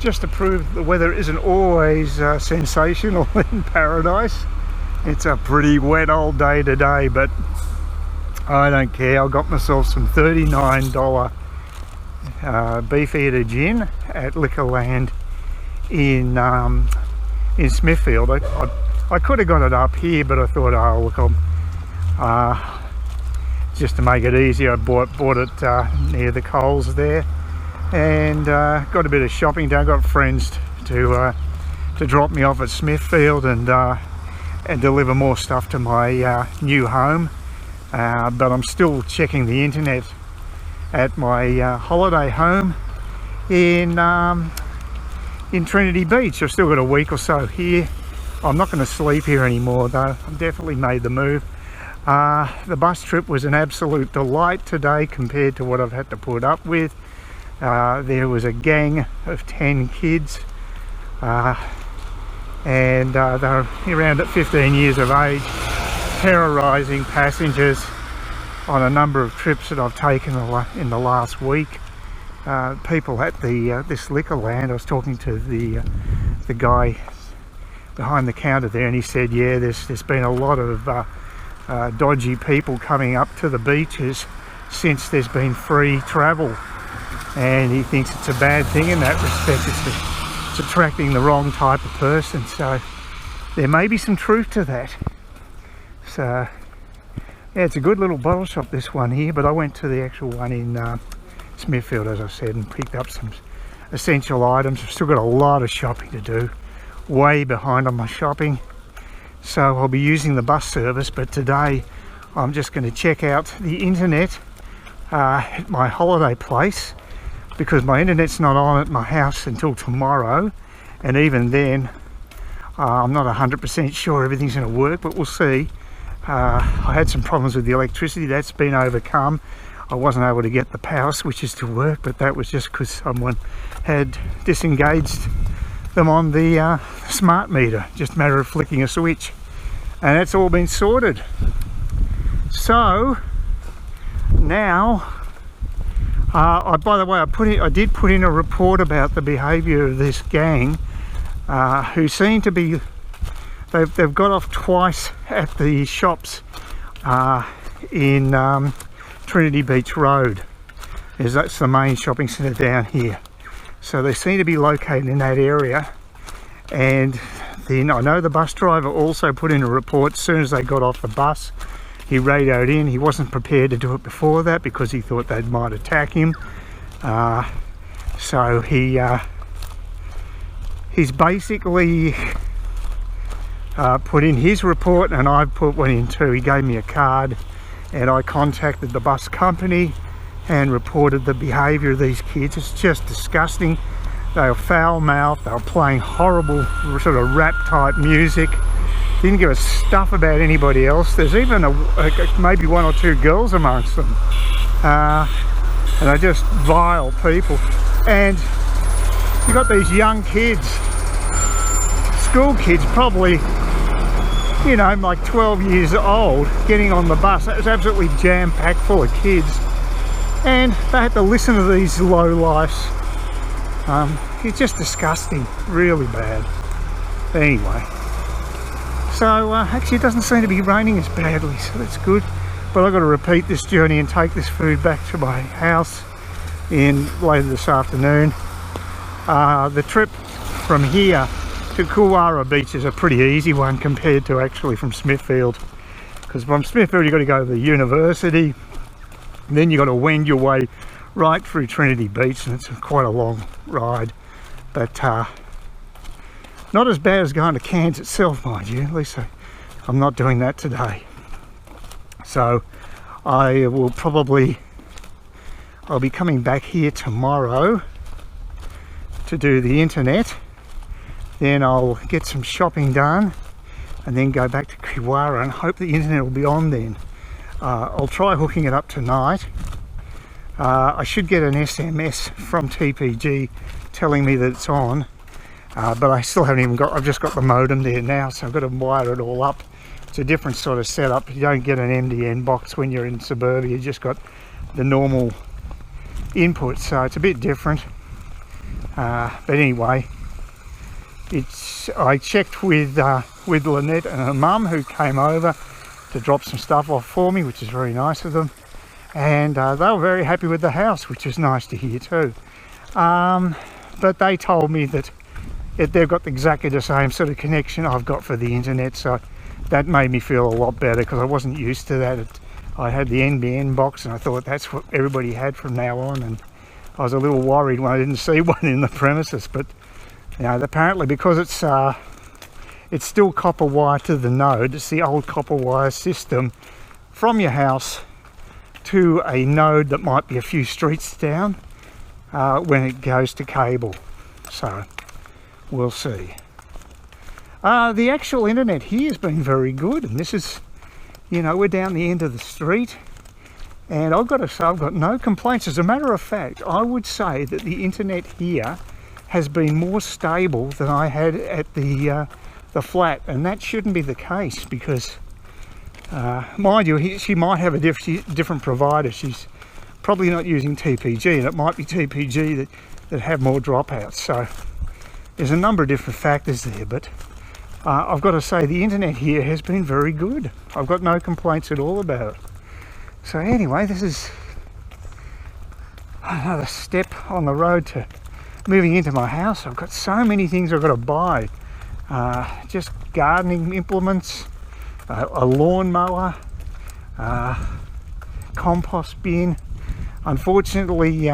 just to prove the weather isn't always sensational in paradise. It's a pretty wet old day today, but I don't care. I got myself some $39 Beefeater gin at Liquorland in Smithfield. I could have got it up here, but I thought, oh look, just to make it easy, I bought it near the Coles there, and got a bit of shopping done. Got friends to drop me off at Smithfield and deliver more stuff to my new home. But I'm still checking the internet at my holiday home in Trinity Beach. I've still got a week or so here. I'm not going to sleep here anymore though. I've definitely made the move. The bus trip was an absolute delight today compared to what I've had to put up with. There was a gang of 10 kids, and they're around at 15 years of age, terrorising passengers on a number of trips that I've taken in the last week. People at this Liquorland, I was talking to the guy behind the counter there, and he said, yeah, there's been a lot of dodgy people coming up to the beaches since there's been free travel, and he thinks it's a bad thing in that respect. It's attracting the wrong type of person, so there may be some truth to that. So yeah, it's a good little bottle shop, this one here, but I went to the actual one in Smithfield, as I said, and picked up some essential items. I've still got a lot of shopping to do, way behind on my shopping, so I'll be using the bus service. But today I'm just going to check out the internet at my holiday place, because my internet's not on at my house until tomorrow, and even then I'm not 100% sure everything's going to work, but we'll see. I had some problems with the electricity. That's been overcome. I wasn't able to get the power switches to work, but that was just because someone had disengaged them on the smart meter. Just a matter of flicking a switch, and that's all been sorted. So now by the way, I did put in a report about the behaviour of this gang, who seem to be, they've got off twice at the shops in Trinity Beach Road, as that's the main shopping centre down here. So they seem to be located in that area. And then I know the bus driver also put in a report as soon as they got off the bus. He radioed in. He wasn't prepared to do it before that because he thought they might attack him. So he's basically put in his report, and I've put one in too. He gave me a card, and I contacted the bus company and reported the behaviour of these kids. It's just disgusting. They were foul-mouthed. They were playing horrible sort of rap type music. Didn't give a stuff about anybody else. There's even maybe one or two girls amongst them, and they're just vile people. And you got these young kids, school kids, probably, you know, like 12 years old, getting on the bus. It was absolutely jam-packed full of kids, and they had to listen to these low-lifes. It's just disgusting, really bad. Anyway, so actually it doesn't seem to be raining as badly, so that's good. But I've got to repeat this journey and take this food back to my house later this afternoon. The trip from here to Kulwara Beach is a pretty easy one compared to actually from Smithfield, because from Smithfield you've got to go to the university, and then you've got to wend your way right through Trinity Beach, and it's quite a long ride. But not as bad as going to Cairns itself, mind you. At least I'm not doing that today. So I will probably, I'll be coming back here tomorrow to do the internet. Then I'll get some shopping done and then go back to Kulwara and hope the internet will be on then. I'll try hooking it up tonight. I should get an SMS from TPG telling me that it's on, but I still haven't even got, I've just got the modem there now, so I've got to wire it all up. It's a different sort of setup. You don't get an MDN box when you're in suburbia, you just got the normal input, so it's a bit different. But anyway, I checked with Lynette and her mum, who came over to drop some stuff off for me, which is very nice of them, and they were very happy with the house, which is nice to hear too. But they told me that they've got exactly the same sort of connection I've got for the internet, so that made me feel a lot better, because I wasn't used to that. I had the NBN box and I thought that's what everybody had from now on, and I was a little worried when I didn't see one in the premises. But you know, apparently because it's still copper wire to the node, it's the old copper wire system from your house to a node that might be a few streets down when it goes to cable. So we'll see. The actual internet here has been very good, and this is, you know, we're down the end of the street, and I've got to say I've got no complaints. As a matter of fact, I would say that the internet here has been more stable than I had at the flat, and that shouldn't be the case, because mind you, she might have a different provider. She's probably not using TPG, and it might be TPG that have more dropouts. So there's a number of different factors there, but I've got to say the internet here has been very good. I've got no complaints at all about it. So anyway, this is another step on the road to moving into my house. I've got so many things I've got to buy. Just gardening implements, a lawnmower, compost bin. Unfortunately,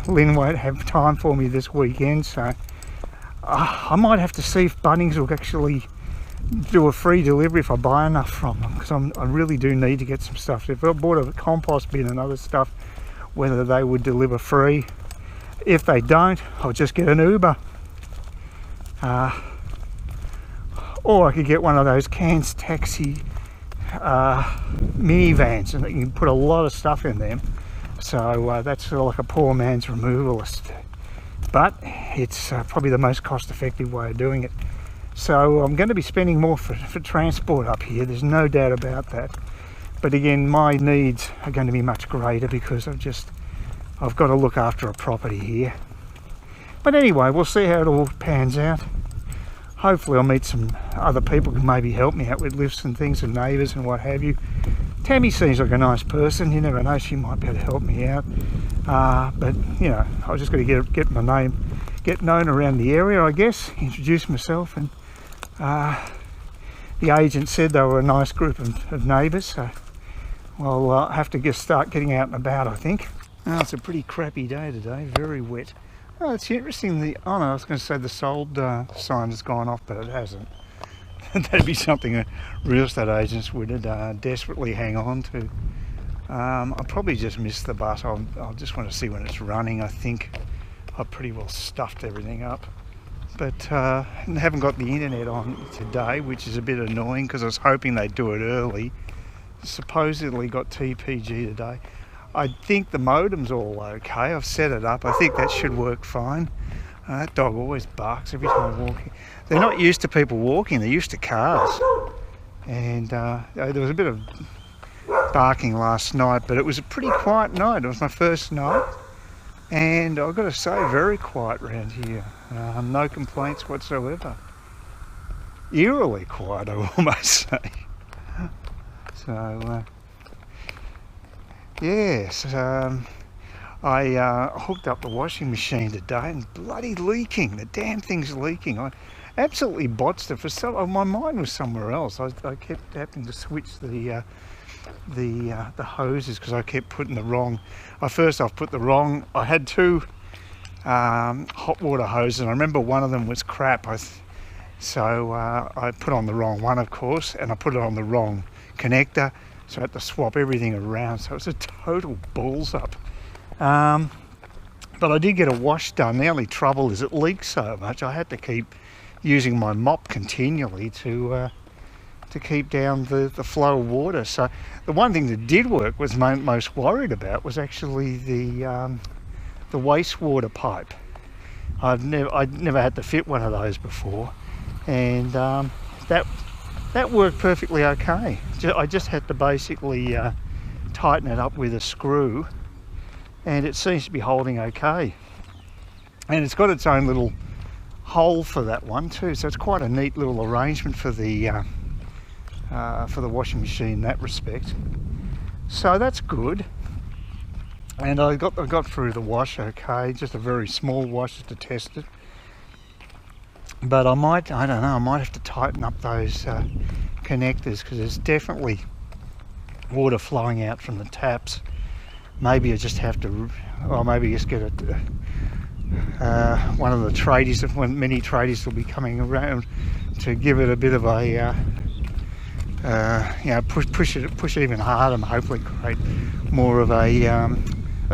Lynn won't have time for me this weekend, so I might have to see if Bunnings will actually do a free delivery if I buy enough from them, because I really do need to get some stuff. If I bought a compost bin and other stuff, whether they would deliver free. If they don't, I'll just get an Uber. Or I could get one of those Cairns taxi minivans, and you can put a lot of stuff in them. So that's sort of like a poor man's removalist. But it's probably the most cost-effective way of doing it. So I'm going to be spending more for transport up here, there's no doubt about that. But again, my needs are going to be much greater, because I've got to look after a property here. But anyway, we'll see how it all pans out. Hopefully I'll meet some other people who can maybe help me out with lifts and things, and neighbours and what have you. Tammy seems like a nice person, you never know, she might be able to help me out. But you know, I just got to get my name, get known around the area, I guess, introduce myself, and the agent said they were a nice group of neighbours, so I'll have to start getting out and about, I think. Oh, it's a pretty crappy day today, very wet. Oh, it's interesting, oh no, I was going to say the sold sign has gone off, but it hasn't. That'd be something real estate agents would desperately hang on to. I'll probably just miss the bus. I'll just want to see when it's running. I think I've pretty well stuffed everything up. But I haven't got the internet on today, which is a bit annoying, because I was hoping they'd do it early. Supposedly got TPG today. I think the modem's all okay. I've set it up. I think that should work fine. That dog always barks every time I'm walking. They're not used to people walking, they're used to cars. And there was a bit of barking last night, but it was a pretty quiet night. It was my first night, and I've got to say, very quiet around here. No complaints whatsoever. Eerily quiet, I will almost say. So yes, I hooked up the washing machine today, and bloody leaking. The damn thing's leaking. I absolutely botched it. My mind was somewhere else. I kept having to switch the hoses, because I kept putting the wrong. I had two hot water hoses, and I remember one of them was crap. So I put on the wrong one, of course, and I put it on the wrong connector. So I had to swap everything around. So it was a total balls up. But I did get a wash done. The only trouble is it leaks so much. I had to keep using my mop continually to keep down the flow of water. So the one thing that did work, was most worried about, was actually the wastewater pipe. I'd never had to fit one of those before, and that worked perfectly okay. I just had to basically tighten it up with a screw, and it seems to be holding okay. And it's got its own little hole for that one too, so it's quite a neat little arrangement for the washing machine in that respect. So that's good. And I got through the wash okay, just a very small wash to test it. But I don't know, I might have to tighten up those connectors, because there's definitely water flowing out from the taps. Maybe I just have to, or maybe just get one of the tradies, many tradies will be coming around to give it a bit of a push it even harder, and hopefully create more of a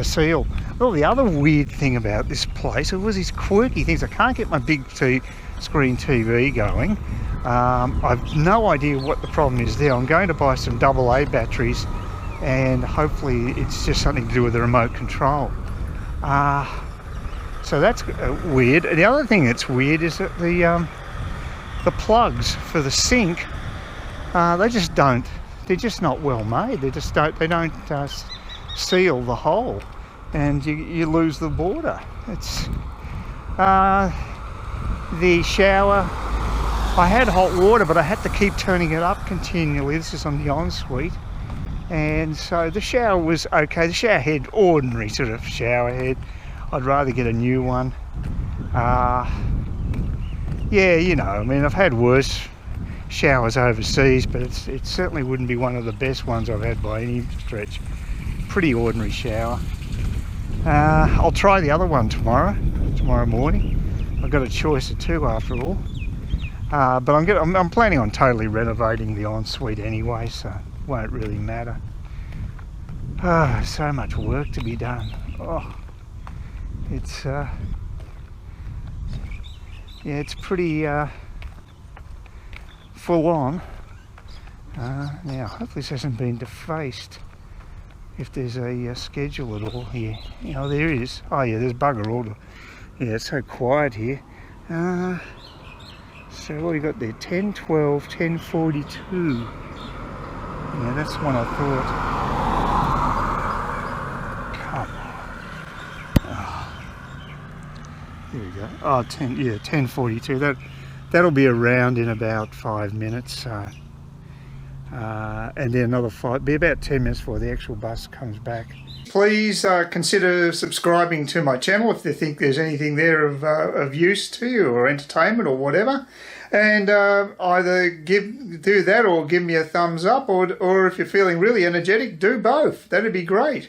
seal. Well, the other weird thing about this place, it was these quirky things. I can't get my big screen TV going. I've no idea what the problem is there. I'm going to buy some AA batteries, and hopefully it's just something to do with the remote control. So that's weird. The other thing that's weird is that the plugs for the sink, they're just not well made. They don't seal the hole, and you lose the water. It's the shower. I had hot water, but I had to keep turning it up continually. This is on the ensuite, and so the shower was okay. The shower head, ordinary sort of shower head. I'd rather get a new one. Yeah, you know, I mean, I've had worse showers overseas, but it certainly wouldn't be one of the best ones I've had by any stretch. Pretty ordinary shower. I'll try the other one tomorrow morning. I've got a choice of two after all. But I'm planning on totally renovating the ensuite anyway, so it won't really matter. So much work to be done. Oh, it's it's pretty full on. Now, hopefully this hasn't been defaced. If there's a schedule at all here. You know, there is. Oh yeah, there's bugger all. Yeah, it's so quiet here. So what we got there? 10:12, 10:42. Yeah, that's the one I thought. Come on. Oh. There we go. Oh, 10:42. That'll be around in about 5 minutes. So. And then another 5, be about 10 minutes before the actual bus comes back. Please consider subscribing to my channel if you think there's anything there of use to you, or entertainment or whatever. And either do that or give me a thumbs up, or if you're feeling really energetic, do both. That'd be great.